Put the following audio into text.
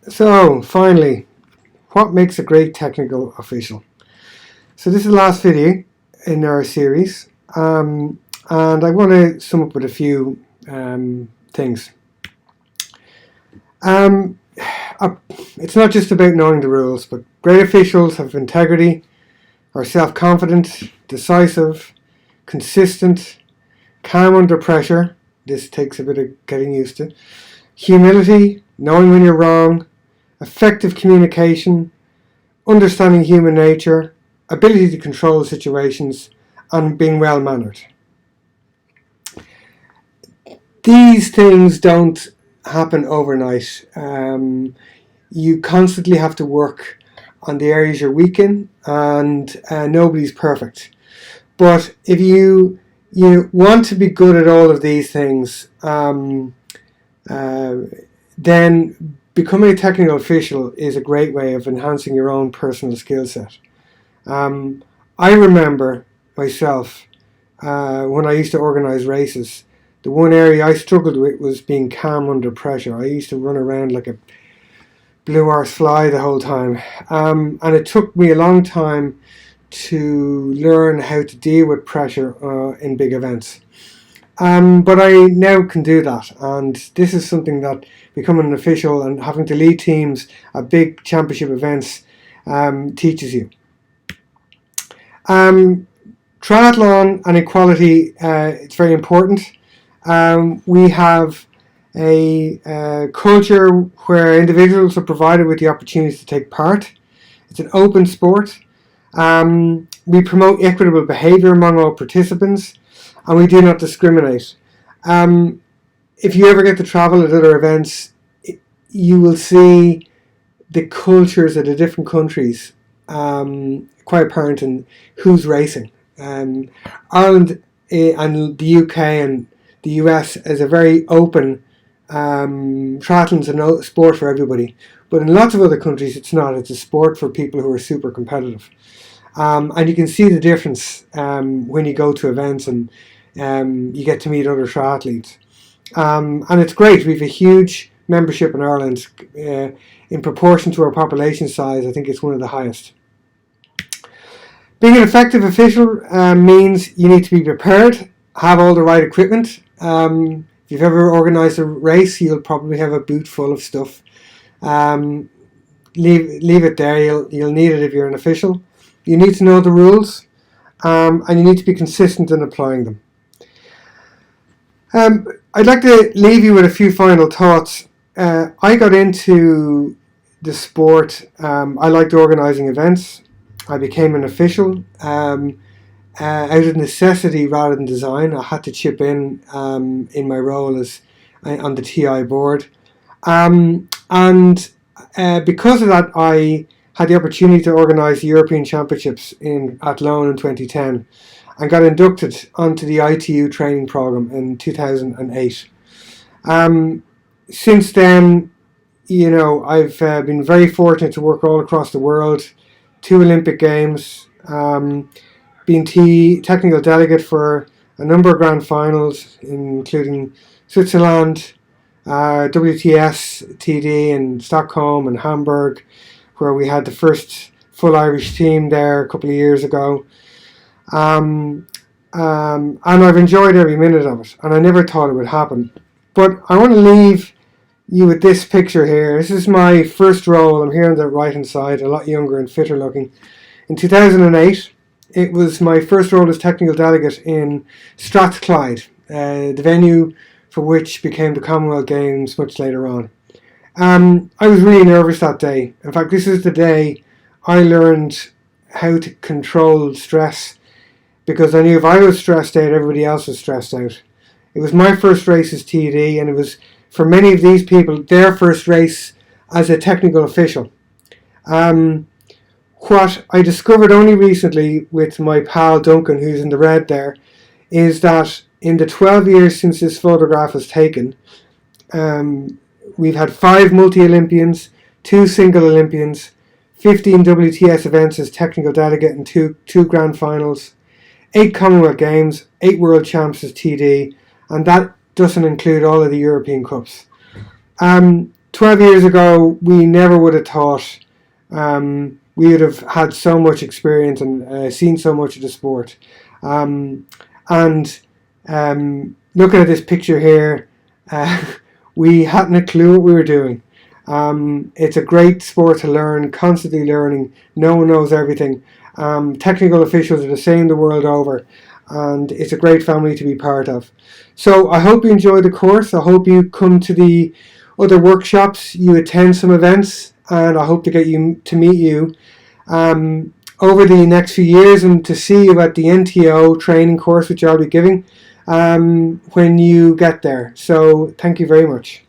So, finally, what makes a great technical official? So, this is the last video in our series, and I want to sum up with a few things. Um, it's not just about knowing the rules, but great officials have integrity, are self-confident, decisive, consistent, calm under pressure. This takes a bit of getting used to. Humility, knowing when you're wrong, effective communication, understanding human nature, ability to control situations, and being well mannered. These things don't happen overnight. You constantly have to work on the areas you're weak in, and nobody's perfect. But if you want to be good at all of these things, then becoming a technical official is a great way of enhancing your own personal skill set. I remember myself when I used to organise races, the one area I struggled with was being calm under pressure. I used to run around like a blue arse fly the whole time, and it took me a long time to learn how to deal with pressure in big events. But I now can do that, and this is something that becoming an official and having to lead teams at big championship events teaches you. Triathlon and equality, it's very important. We have a culture where individuals are provided with the opportunity to take part. It's an open sport. We promote equitable behaviour among all participants, and we do not discriminate. If you ever get to travel at other events, you will see the cultures of the different countries quite apparent in who's racing. Ireland and the UK and the US is a very open triathlon's a sport for everybody, but in lots of other countries it's not. It's a sport for people who are super competitive, and you can see the difference when you go to events and you get to meet other triathletes, and it's great. We have a huge membership in Ireland. In proportion to our population size, I think it's one of the highest. Being an effective official means you need to be prepared, have all the right equipment. If you've ever organised a race, you'll probably have a boot full of stuff. Leave it there. You'll need it if you're an official. You need to know the rules, and you need to be consistent in applying them. I'd like to leave you with a few final thoughts. I got into the sport. I liked organising events. I became an official out of necessity rather than design. I had to chip in my role as on the TI board, and because of that, I had the opportunity to organise the European Championships at Lone in 2010, and got inducted onto the ITU training programme in 2008. Since then, I've been very fortunate to work all across the world, 2 Olympic Games, been technical delegate for a number of grand finals, including Switzerland, WTS TD in Stockholm and Hamburg, where we had the first full Irish team there a couple of years ago. And I've enjoyed every minute of it, and I never thought it would happen. But I want to leave you with this picture here. This is my first role. I'm here on the right hand side, a lot younger and fitter looking. In 2008, it was my first role as technical delegate in Strathclyde, the venue for which became the Commonwealth Games much later on. I was really nervous that day. In fact, this is the day I learned how to control stress, because I knew if I was stressed out, everybody else was stressed out. It was my first race as TD, and it was, for many of these people, their first race as a technical official. What I discovered only recently with my pal Duncan, who's in the red there, is that in the 12 years since this photograph was taken, we've had 5 multi-Olympians, 2 single Olympians, 15 WTS events as technical delegate and two grand finals, 8 Commonwealth Games, 8 World Champs as TD, and that doesn't include all of the European Cups. 12 years ago, we never would have thought we would have had so much experience and seen so much of the sport. And looking at this picture here, we hadn't a clue what we were doing. It's a great sport to learn, constantly learning. No one knows everything. Technical officials are the same the world over, and it's a great family to be part of. So I hope you enjoy the course. I hope you come to the other workshops, you attend some events, and I hope to get you to meet you over the next few years and to see you at the NTO training course, which I'll be giving when you get there. So thank you very much.